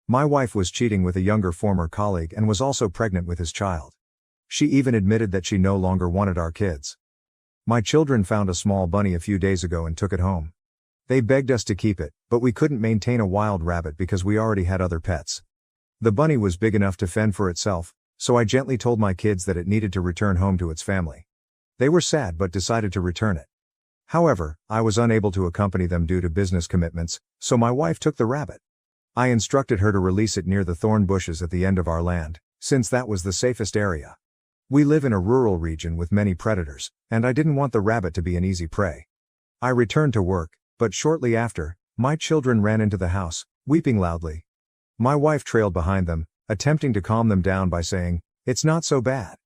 My wife was cheating with a younger former colleague and was also pregnant with his child. She even admitted that she no longer wanted our kids. My children found a small bunny a few days ago and took it home. They begged us to keep it, but we couldn't maintain a wild rabbit because we already had other pets. The bunny was big enough to fend for itself, so I gently told my kids that it needed to return home to its family. They were sad but decided to return it. However, I was unable to accompany them due to business commitments, so my wife took the rabbit. I instructed her to release it near the thorn bushes at the end of our land, since that was the safest area. We live in a rural region with many predators, and I didn't want the rabbit to be an easy prey. I returned to work, but shortly after, my children ran into the house, weeping loudly. My wife trailed behind them, attempting to calm them down by saying, "It's not so bad."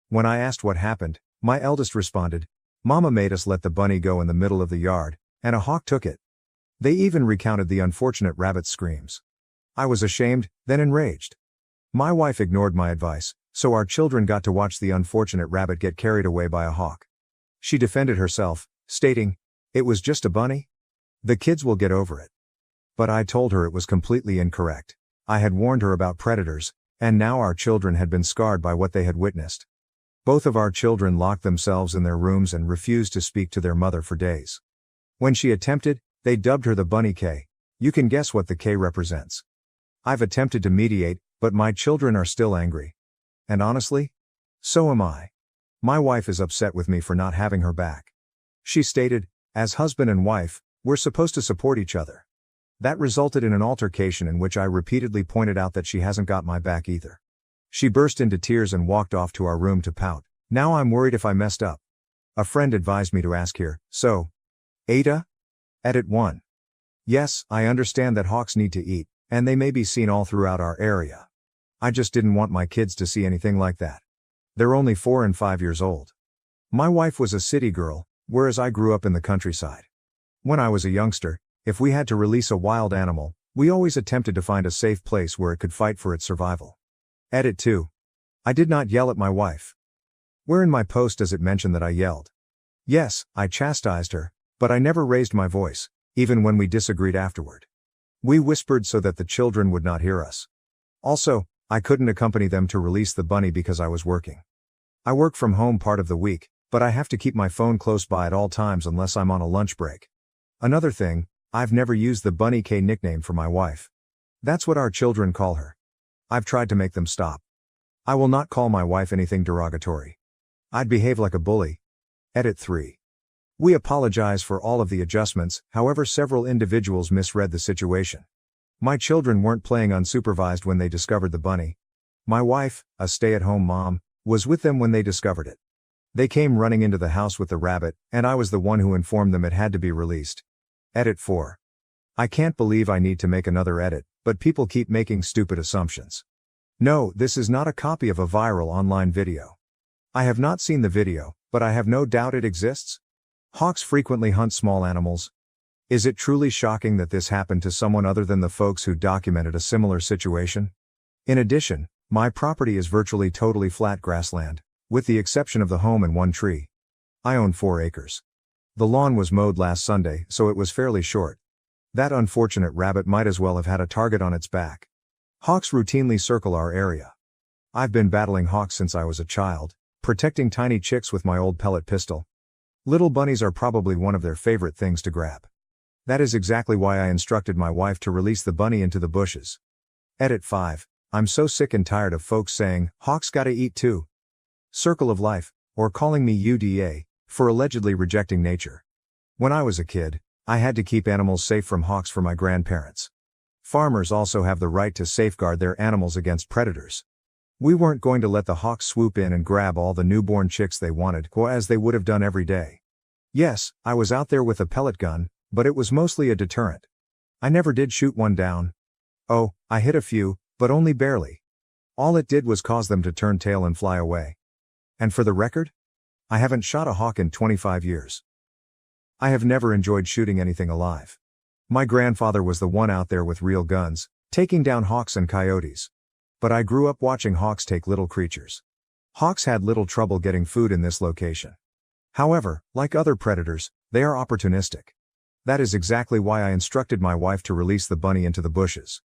When I asked what happened, my eldest responded, "Mama made us let the bunny go in the middle of the yard, and a hawk took it." They even recounted the unfortunate rabbit's screams. I was ashamed, then enraged. My wife ignored my advice, so our children got to watch the unfortunate rabbit get carried away by a hawk. She defended herself, stating, "It was just a bunny. The kids will get over it." But I told her it was completely incorrect. I had warned her about predators, and now our children had been scarred by what they had witnessed. Both of our children locked themselves in their rooms and refused to speak to their mother for days. When she attempted, they dubbed her the Bunny K. You can guess what the K represents. I've attempted to mediate, but my children are still angry. And honestly, so am I. My wife is upset with me for not having her back. She stated, "As husband and wife, we're supposed to support each other." That resulted in an altercation in which I repeatedly pointed out that she hasn't got my back either. She burst into tears and walked off to our room to pout. Now I'm worried if I messed up. A friend advised me to ask here, so, Ada? Edit 1. Yes, I understand that hawks need to eat, and they may be seen all throughout our area. I just didn't want my kids to see anything like that. They're only 4 and 5 years old. My wife was a city girl, whereas I grew up in the countryside. When I was a youngster, if we had to release a wild animal, we always attempted to find a safe place where it could fight for its survival. Edit 2. I did not yell at my wife. Where in my post does it mention that I yelled? Yes, I chastised her, but I never raised my voice, even when we disagreed afterward. We whispered so that the children would not hear us. Also, I couldn't accompany them to release the bunny because I was working. I work from home part of the week, but I have to keep my phone close by at all times unless I'm on a lunch break. Another thing, I've never used the Bunny K nickname for my wife. That's what our children call her. I've tried to make them stop. I will not call my wife anything derogatory. I'd behave like a bully. Edit 3. We apologize for all of the adjustments, however several individuals misread the situation. My children weren't playing unsupervised when they discovered the bunny. My wife, a stay-at-home mom, was with them when they discovered it. They came running into the house with the rabbit, and I was the one who informed them it had to be released. Edit 4. I can't believe I need to make another edit, but people keep making stupid assumptions. No, this is not a copy of a viral online video. I have not seen the video, but I have no doubt it exists. Hawks frequently hunt small animals. Is it truly shocking that this happened to someone other than the folks who documented a similar situation? In addition, my property is virtually totally flat grassland, with the exception of the home and one tree. I own 4 acres. The lawn was mowed last Sunday, so it was fairly short. That unfortunate rabbit might as well have had a target on its back. Hawks routinely circle our area. I've been battling hawks since I was a child, protecting tiny chicks with my old pellet pistol. Little bunnies are probably one of their favorite things to grab. That is exactly why I instructed my wife to release the bunny into the bushes. Edit 5. I'm so sick and tired of folks saying, "Hawks gotta eat too." Circle of life, or calling me UDA, for allegedly rejecting nature. When I was a kid, I had to keep animals safe from hawks for my grandparents. Farmers also have the right to safeguard their animals against predators. We weren't going to let the hawks swoop in and grab all the newborn chicks they wanted, as they would have done every day. Yes, I was out there with a pellet gun, but it was mostly a deterrent. I never did shoot one down. Oh, I hit a few, but only barely. All it did was cause them to turn tail and fly away. And for the record, I haven't shot a hawk in 25 years. I have never enjoyed shooting anything alive. My grandfather was the one out there with real guns, taking down hawks and coyotes. But I grew up watching hawks take little creatures. Hawks had little trouble getting food in this location. However, like other predators, they are opportunistic. That is exactly why I instructed my wife to release the bunny into the bushes.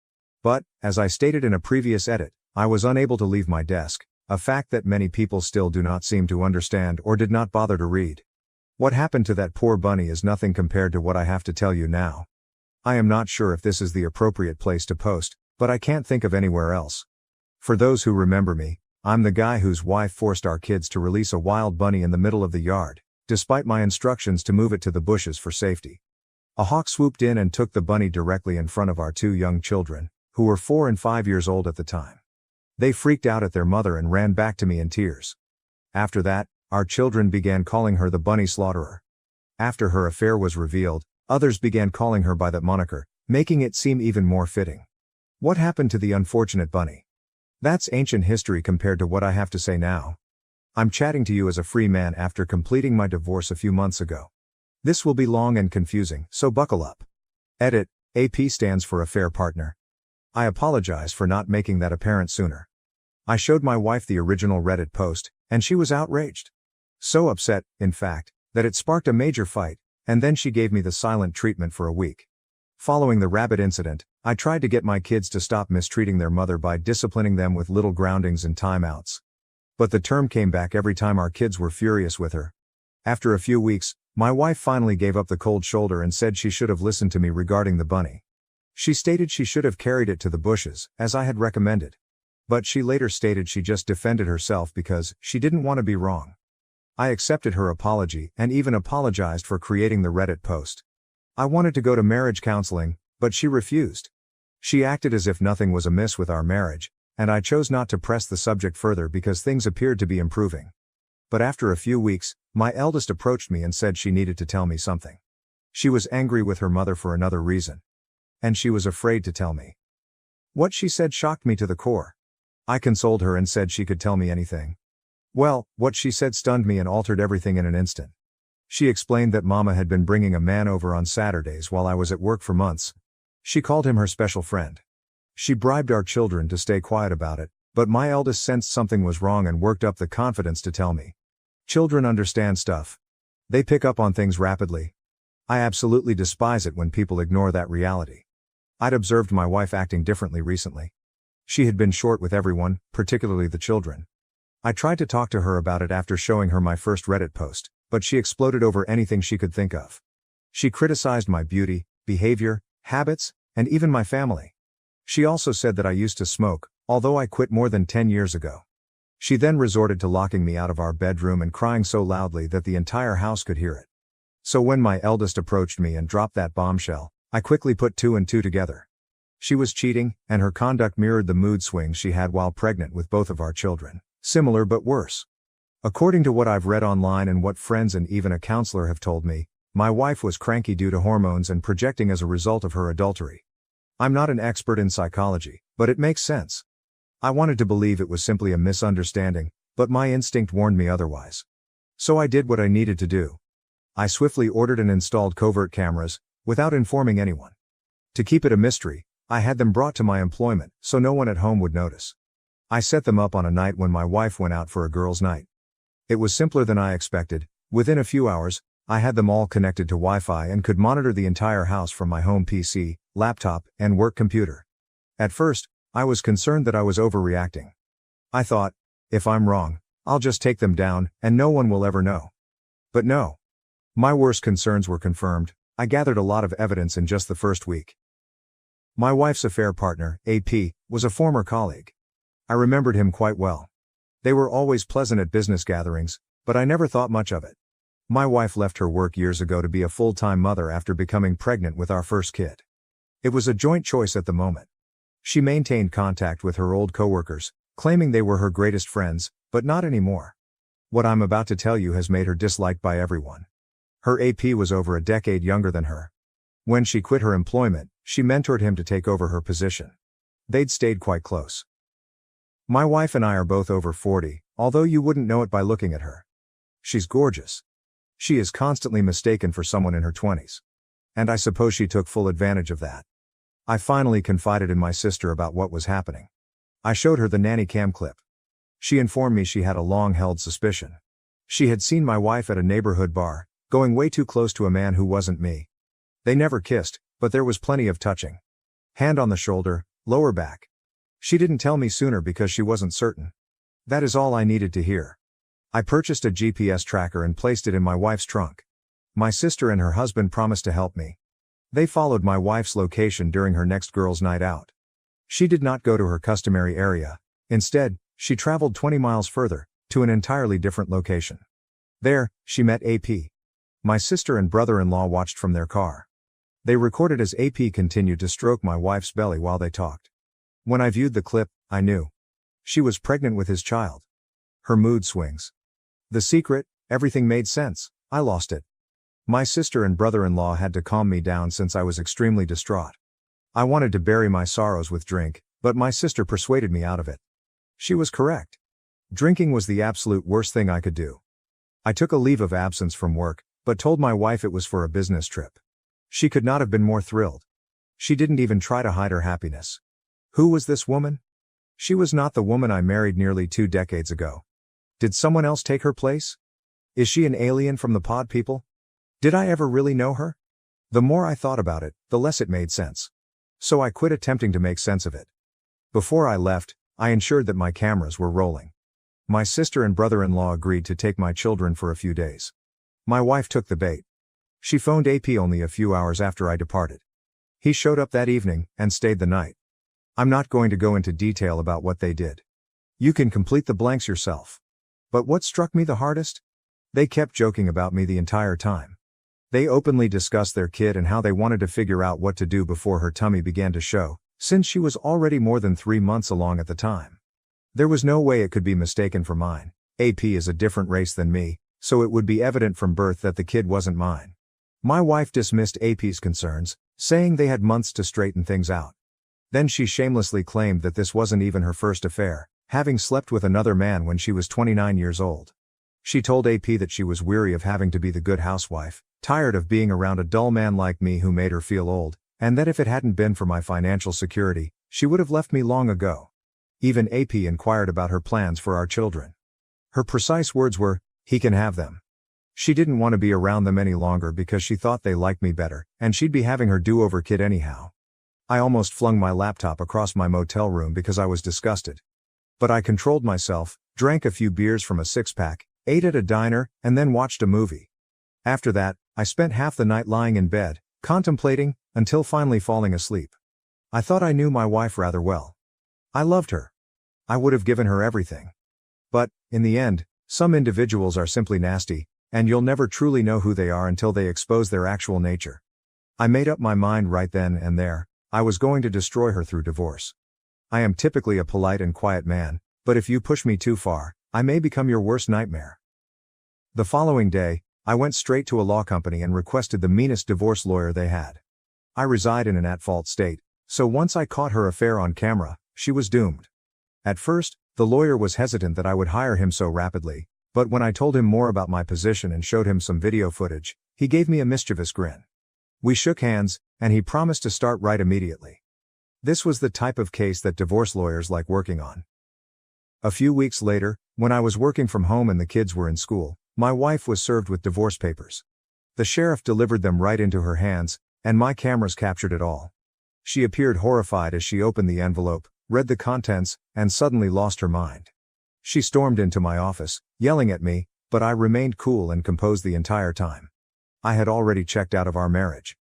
But, as I stated in a previous edit, I was unable to leave my desk, a fact that many people still do not seem to understand or did not bother to read. What happened to that poor bunny is nothing compared to what I have to tell you now. I am not sure if this is the appropriate place to post, but I can't think of anywhere else. For those who remember me, I'm the guy whose wife forced our kids to release a wild bunny in the middle of the yard, despite my instructions to move it to the bushes for safety. A hawk swooped in and took the bunny directly in front of our two young children, who were 4 and 5 years old at the time. They freaked out at their mother and ran back to me in tears. After that, our children began calling her the bunny slaughterer. After her affair was revealed, others began calling her by that moniker, making it seem even more fitting. What happened to the unfortunate bunny? That's ancient history compared to what I have to say now. I'm chatting to you as a free man after completing my divorce a few months ago. This will be long and confusing, so buckle up. Edit, AP stands for affair partner. I apologize for not making that apparent sooner. I showed my wife the original Reddit post, and she was outraged. So upset, in fact, that it sparked a major fight, and then she gave me the silent treatment for a week. Following the rabbit incident, I tried to get my kids to stop mistreating their mother by disciplining them with little groundings and timeouts. But the term came back every time our kids were furious with her. After a few weeks, my wife finally gave up the cold shoulder and said she should have listened to me regarding the bunny. She stated she should have carried it to the bushes, as I had recommended. But she later stated she just defended herself because she didn't want to be wrong. I accepted her apology and even apologized for creating the Reddit post. I wanted to go to marriage counseling, but she refused. She acted as if nothing was amiss with our marriage, and I chose not to press the subject further because things appeared to be improving. But after a few weeks, my eldest approached me and said she needed to tell me something. She was angry with her mother for another reason. And she was afraid to tell me. What she said shocked me to the core. I consoled her and said she could tell me anything. Well, what she said stunned me and altered everything in an instant. She explained that Mama had been bringing a man over on Saturdays while I was at work for months. She called him her special friend. She bribed our children to stay quiet about it, but my eldest sensed something was wrong and worked up the confidence to tell me. Children understand stuff. They pick up on things rapidly. I absolutely despise it when people ignore that reality. I'd observed my wife acting differently recently. She had been short with everyone, particularly the children. I tried to talk to her about it after showing her my first Reddit post, but she exploded over anything she could think of. She criticized my beauty, behavior, habits, and even my family. She also said that I used to smoke, although I quit more than 10 years ago. She then resorted to locking me out of our bedroom and crying so loudly that the entire house could hear it. So when my eldest approached me and dropped that bombshell, I quickly put 2 and 2 together. She was cheating, and her conduct mirrored the mood swings she had while pregnant with both of our children. Similar but worse. According to what I've read online and what friends and even a counselor have told me, my wife was cranky due to hormones and projecting as a result of her adultery. I'm not an expert in psychology, but it makes sense. I wanted to believe it was simply a misunderstanding, but my instinct warned me otherwise. So I did what I needed to do. I swiftly ordered and installed covert cameras, without informing anyone. To keep it a mystery, I had them brought to my employment, so no one at home would notice. I set them up on a night when my wife went out for a girls' night. It was simpler than I expected. Within a few hours, I had them all connected to Wi-Fi and could monitor the entire house from my home PC, laptop, and work computer. At first, I was concerned that I was overreacting. I thought, if I'm wrong, I'll just take them down, and no one will ever know. But no. My worst concerns were confirmed. I gathered a lot of evidence in just the first week. My wife's affair partner, AP, was a former colleague. I remembered him quite well. They were always pleasant at business gatherings, but I never thought much of it. My wife left her work years ago to be a full-time mother after becoming pregnant with our first kid. It was a joint choice at the moment. She maintained contact with her old coworkers, claiming they were her greatest friends, but not anymore. What I'm about to tell you has made her disliked by everyone. Her AP was over a decade younger than her. When she quit her employment, she mentored him to take over her position. They'd stayed quite close. My wife and I are both over 40, although you wouldn't know it by looking at her. She's gorgeous. She is constantly mistaken for someone in her 20s. And I suppose she took full advantage of that. I finally confided in my sister about what was happening. I showed her the nanny cam clip. She informed me she had a long-held suspicion. She had seen my wife at a neighborhood bar, going way too close to a man who wasn't me. They never kissed, but there was plenty of touching. Hand on the shoulder, Lower back. She didn't tell me sooner because she wasn't certain. That is all I needed to hear. I purchased a GPS tracker and placed it in my wife's trunk. My sister and her husband promised to help me. They followed my wife's location during her next girls' night out. She did not go to her customary area. Instead, she traveled 20 miles further, to an entirely different location. There, she met AP. My sister and brother-in-law watched from their car. They recorded as AP continued to stroke my wife's belly while they talked. When I viewed the clip, I knew. She was pregnant with his child. Her mood swings. The secret, everything made sense, I lost it. My sister and brother-in-law had to calm me down since I was extremely distraught. I wanted to bury my sorrows with drink, but my sister persuaded me out of it. She was correct. Drinking was the absolute worst thing I could do. I took a leave of absence from work, but told my wife it was for a business trip. She could not have been more thrilled. She didn't even try to hide her happiness. Who was this woman? She was not the woman I married nearly 2 decades ago. Did someone else take her place? Is she an alien from the pod people? Did I ever really know her? The more I thought about it, the less it made sense. So I quit attempting to make sense of it. Before I left, I ensured that my cameras were rolling. My sister and brother-in-law agreed to take my children for a few days. My wife took the bait. She phoned AP only a few hours after I departed. He showed up that evening, and stayed the night. I'm not going to go into detail about what they did. You can complete the blanks yourself. But what struck me the hardest? They kept joking about me the entire time. They openly discussed their kid and how they wanted to figure out what to do before her tummy began to show, since she was already more than 3 months along at the time. There was no way it could be mistaken for mine. AP is a different race than me, so it would be evident from birth that the kid wasn't mine. My wife dismissed AP's concerns, saying they had months to straighten things out. Then she shamelessly claimed that this wasn't even her first affair, having slept with another man when she was 29 years old. She told AP that she was weary of having to be the good housewife, tired of being around a dull man like me who made her feel old, and that if it hadn't been for my financial security, she would have left me long ago. Even AP inquired about her plans for our children. Her precise words were, "He can have them." She didn't want to be around them any longer because she thought they liked me better, and she'd be having her do-over kid anyhow. I almost flung my laptop across my motel room because I was disgusted. But I controlled myself, drank a few beers from a 6-pack, ate at a diner, and then watched a movie. After that, I spent half the night lying in bed, contemplating, until finally falling asleep. I thought I knew my wife rather well. I loved her. I would have given her everything. But, in the end, some individuals are simply nasty, and you'll never truly know who they are until they expose their actual nature. I made up my mind right then and there, I was going to destroy her through divorce. I am typically a polite and quiet man, but if you push me too far, I may become your worst nightmare. The following day, I went straight to a law company and requested the meanest divorce lawyer they had. I reside in an at-fault state, so once I caught her affair on camera, she was doomed. At first, the lawyer was hesitant that I would hire him so rapidly, but when I told him more about my position and showed him some video footage, he gave me a mischievous grin. We shook hands, and he promised to start right immediately. This was the type of case that divorce lawyers like working on. A few weeks later, when I was working from home and the kids were in school, my wife was served with divorce papers. The sheriff delivered them right into her hands, and my cameras captured it all. She appeared horrified as she opened the envelope, read the contents, and suddenly lost her mind. She stormed into my office, yelling at me, but I remained cool and composed the entire time. I had already checked out of our marriage.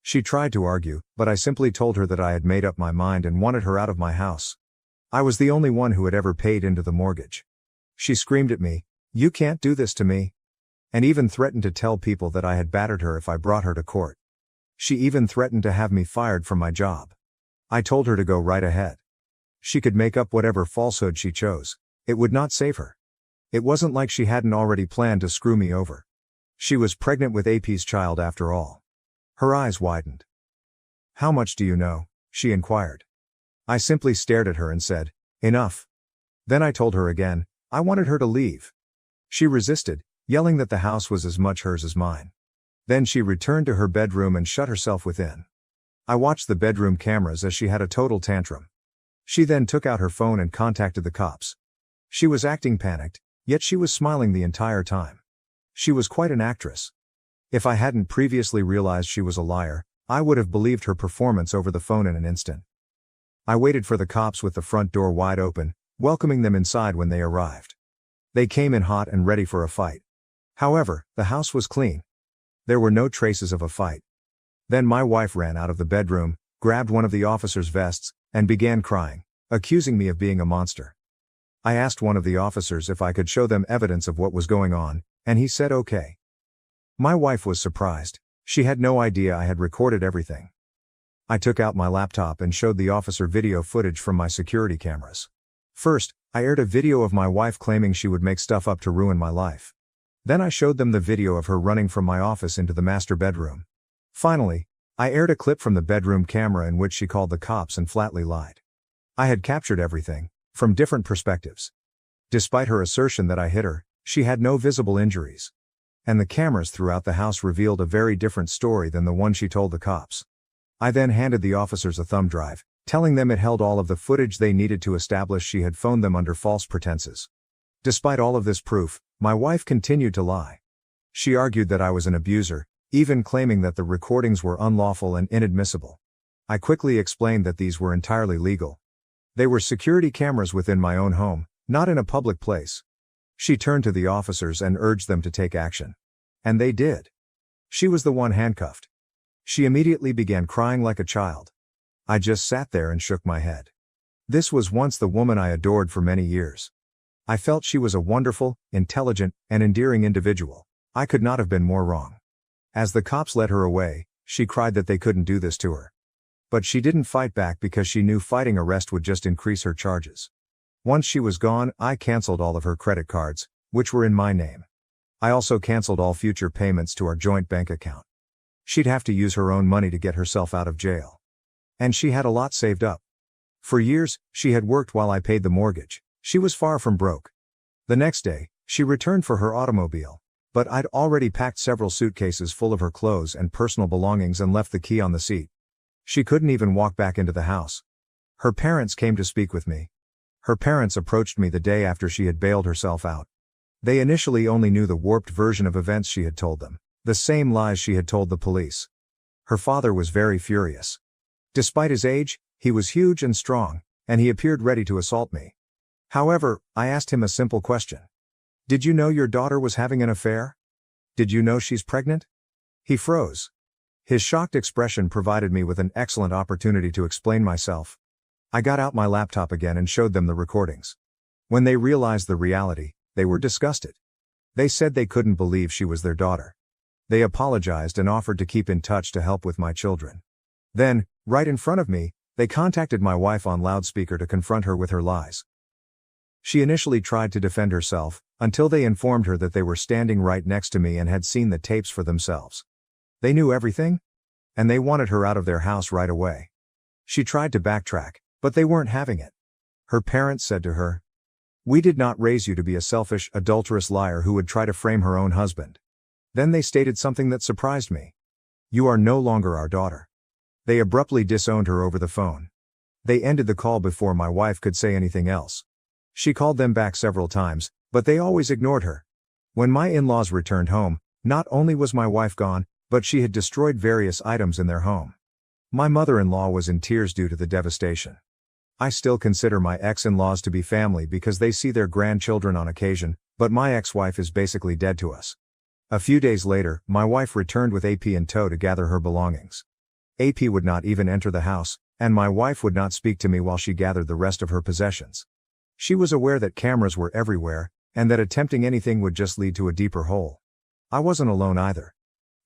She tried to argue, but I simply told her that I had made up my mind and wanted her out of my house. I was the only one who had ever paid into the mortgage. She screamed at me, "You can't do this to me," and even threatened to tell people that I had battered her if I brought her to court. She even threatened to have me fired from my job. I told her to go right ahead. She could make up whatever falsehood she chose. It would not save her. It wasn't like she hadn't already planned to screw me over. She was pregnant with AP's child after all. Her eyes widened. "How much do you know?" she inquired. I simply stared at her and said, "Enough." Then I told her again, I wanted her to leave. She resisted, yelling that the house was as much hers as mine. Then she returned to her bedroom and shut herself within. I watched the bedroom cameras as she had a total tantrum. She then took out her phone and contacted the cops. She was acting panicked, yet she was smiling the entire time. She was quite an actress. If I hadn't previously realized she was a liar, I would have believed her performance over the phone in an instant. I waited for the cops with the front door wide open, welcoming them inside when they arrived. They came in hot and ready for a fight. However, the house was clean. There were no traces of a fight. Then my wife ran out of the bedroom, grabbed one of the officers' vests, and began crying, accusing me of being a monster. I asked one of the officers if I could show them evidence of what was going on, and he said okay. My wife was surprised. She had no idea I had recorded everything. I took out my laptop and showed the officer video footage from my security cameras. First, I aired a video of my wife claiming she would make stuff up to ruin my life. Then I showed them the video of her running from my office into the master bedroom. Finally, I aired a clip from the bedroom camera in which she called the cops and flatly lied. I had captured everything, from different perspectives. Despite her assertion that I hit her, she had no visible injuries. And the cameras throughout the house revealed a very different story than the one she told the cops. I then handed the officers a thumb drive, telling them it held all of the footage they needed to establish she had phoned them under false pretenses. Despite all of this proof, my wife continued to lie. She argued that I was an abuser, even claiming that the recordings were unlawful and inadmissible. I quickly explained that these were entirely legal. They were security cameras within my own home, not in a public place. She turned to the officers and urged them to take action. And they did. She was the one handcuffed. She immediately began crying like a child. I just sat there and shook my head. This was once the woman I adored for many years. I felt she was a wonderful, intelligent, and endearing individual. I could not have been more wrong. As the cops led her away, she cried that they couldn't do this to her. But she didn't fight back because she knew fighting arrest would just increase her charges. Once she was gone, I canceled all of her credit cards, which were in my name. I also canceled all future payments to our joint bank account. She'd have to use her own money to get herself out of jail. And she had a lot saved up. For years, she had worked while I paid the mortgage. She was far from broke. The next day, she returned for her automobile. But I'd already packed several suitcases full of her clothes and personal belongings and left the key on the seat. She couldn't even walk back into the house. Her parents came to speak with me. Her parents approached me the day after she had bailed herself out. They initially only knew the warped version of events she had told them, the same lies she had told the police. Her father was very furious. Despite his age, he was huge and strong, and he appeared ready to assault me. However, I asked him a simple question. Did you know your daughter was having an affair? Did you know she's pregnant? He froze. His shocked expression provided me with an excellent opportunity to explain myself. I got out my laptop again and showed them the recordings. When they realized the reality, they were disgusted. They said they couldn't believe she was their daughter. They apologized and offered to keep in touch to help with my children. Then, right in front of me, they contacted my wife on loudspeaker to confront her with her lies. She initially tried to defend herself, until they informed her that they were standing right next to me and had seen the tapes for themselves. They knew everything? And they wanted her out of their house right away. She tried to backtrack, but they weren't having it. Her parents said to her, "We did not raise you to be a selfish, adulterous liar who would try to frame her own husband." Then they stated something that surprised me. "You are no longer our daughter." They abruptly disowned her over the phone. They ended the call before my wife could say anything else. She called them back several times, but they always ignored her. When my in-laws returned home, not only was my wife gone, but she had destroyed various items in their home. My mother-in-law was in tears due to the devastation. I still consider my ex-in-laws to be family because they see their grandchildren on occasion, but my ex-wife is basically dead to us. A few days later, my wife returned with AP in tow to gather her belongings. AP would not even enter the house, and my wife would not speak to me while she gathered the rest of her possessions. She was aware that cameras were everywhere, and that attempting anything would just lead to a deeper hole. I wasn't alone either.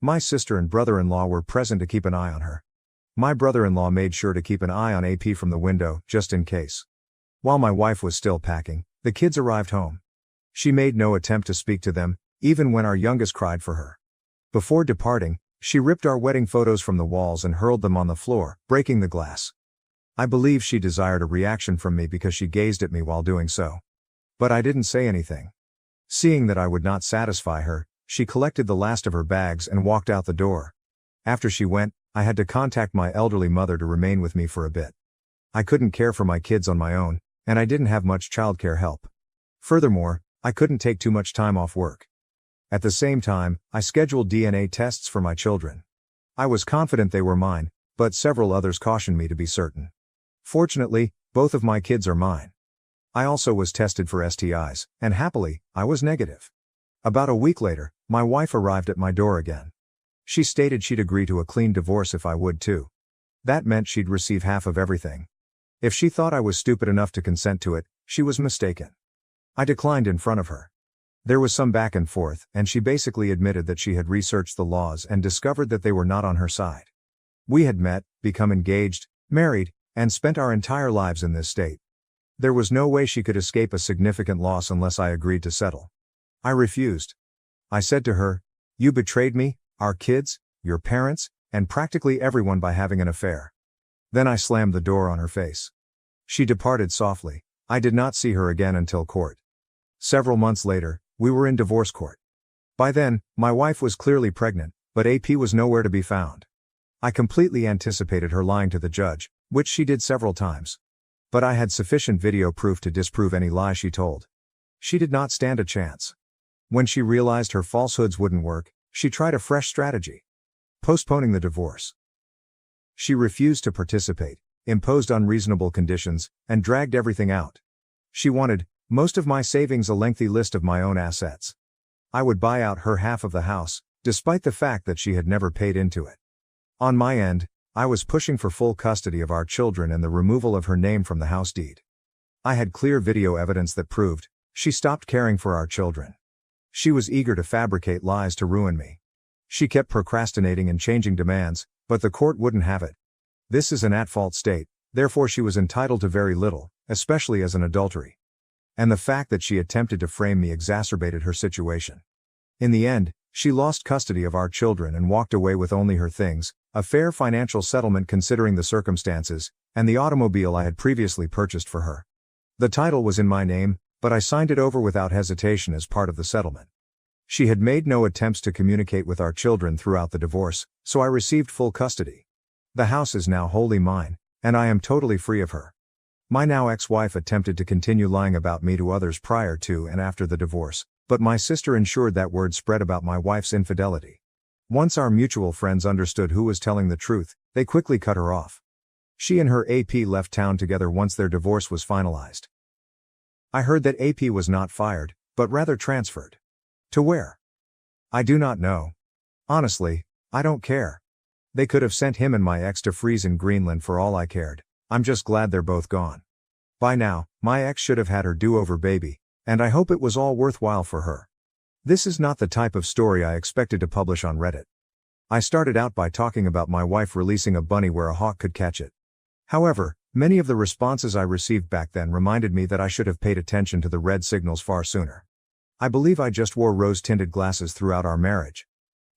My sister and brother-in-law were present to keep an eye on her. My brother-in-law made sure to keep an eye on AP from the window, just in case. While my wife was still packing, the kids arrived home. She made no attempt to speak to them, even when our youngest cried for her. Before departing, she ripped our wedding photos from the walls and hurled them on the floor, breaking the glass. I believe she desired a reaction from me because she gazed at me while doing so. But I didn't say anything. Seeing that I would not satisfy her, she collected the last of her bags and walked out the door. After she went, I had to contact my elderly mother to remain with me for a bit. I couldn't care for my kids on my own, and I didn't have much childcare help. Furthermore, I couldn't take too much time off work. At the same time, I scheduled DNA tests for my children. I was confident they were mine, but several others cautioned me to be certain. Fortunately, both of my kids are mine. I also was tested for STIs, and happily, I was negative. About a week later, my wife arrived at my door again. She stated she'd agree to a clean divorce if I would too. That meant she'd receive half of everything. If she thought I was stupid enough to consent to it, she was mistaken. I declined in front of her. There was some back and forth, and she basically admitted that she had researched the laws and discovered that they were not on her side. We had met, become engaged, married, and spent our entire lives in this state. There was no way she could escape a significant loss unless I agreed to settle. I refused. I said to her, "You betrayed me, our kids, your parents, and practically everyone by having an affair." Then I slammed the door on her face. She departed softly. I did not see her again until court. Several months later, we were in divorce court. By then, my wife was clearly pregnant, but AP was nowhere to be found. I completely anticipated her lying to the judge, which she did several times. But I had sufficient video proof to disprove any lie she told. She did not stand a chance. When she realized her falsehoods wouldn't work, she tried a fresh strategy: postponing the divorce. She refused to participate, imposed unreasonable conditions, and dragged everything out. She wanted most of my savings, a lengthy list of my own assets. I would buy out her half of the house, despite the fact that she had never paid into it. On my end, I was pushing for full custody of our children and the removal of her name from the house deed. I had clear video evidence that proved she stopped caring for our children. She was eager to fabricate lies to ruin me. She kept procrastinating and changing demands, but the court wouldn't have it. This is an at-fault state, therefore she was entitled to very little, especially as an adultery. And the fact that she attempted to frame me exacerbated her situation. In the end, she lost custody of our children and walked away with only her things, a fair financial settlement considering the circumstances, and the automobile I had previously purchased for her. The title was in my name, but I signed it over without hesitation as part of the settlement. She had made no attempts to communicate with our children throughout the divorce, so I received full custody. The house is now wholly mine, and I am totally free of her. My now ex-wife attempted to continue lying about me to others prior to and after the divorce, but my sister ensured that word spread about my wife's infidelity. Once our mutual friends understood who was telling the truth, they quickly cut her off. She and her AP left town together once their divorce was finalized. I heard that AP was not fired, but rather transferred. To where? I do not know. Honestly, I don't care. They could have sent him and my ex to freeze in Greenland for all I cared. I'm just glad they're both gone. By now, my ex should have had her do-over baby, and I hope it was all worthwhile for her. This is not the type of story I expected to publish on Reddit. I started out by talking about my wife releasing a bunny where a hawk could catch it. However, many of the responses I received back then reminded me that I should have paid attention to the red signals far sooner. I believe I just wore rose-tinted glasses throughout our marriage.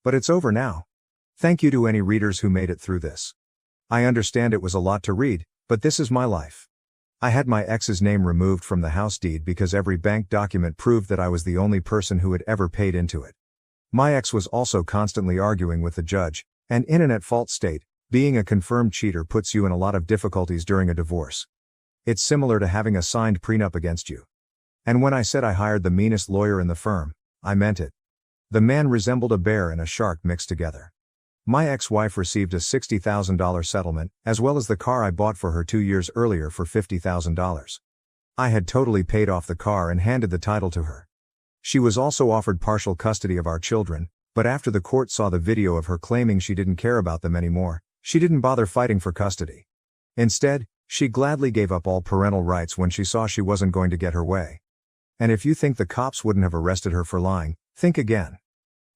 But it's over now. Thank you to any readers who made it through this. I understand it was a lot to read, but this is my life. I had my ex's name removed from the house deed because every bank document proved that I was the only person who had ever paid into it. My ex was also constantly arguing with the judge, and in an at-fault state, being a confirmed cheater puts you in a lot of difficulties during a divorce. It's similar to having a signed prenup against you. And when I said I hired the meanest lawyer in the firm, I meant it. The man resembled a bear and a shark mixed together. My ex-wife received a $60,000 settlement, as well as the car I bought for her 2 years earlier for $50,000. I had totally paid off the car and handed the title to her. She was also offered partial custody of our children, but after the court saw the video of her claiming she didn't care about them anymore, she didn't bother fighting for custody. Instead, she gladly gave up all parental rights when she saw she wasn't going to get her way. And if you think the cops wouldn't have arrested her for lying, think again.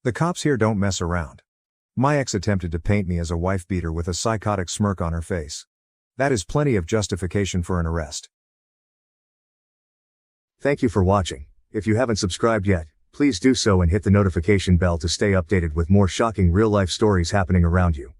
The cops here don't mess around. My ex attempted to paint me as a wife beater with a psychotic smirk on her face. That is plenty of justification for an arrest. Thank you for watching. If you haven't subscribed yet, please do so and hit the notification bell to stay updated with more shocking real-life stories happening around you.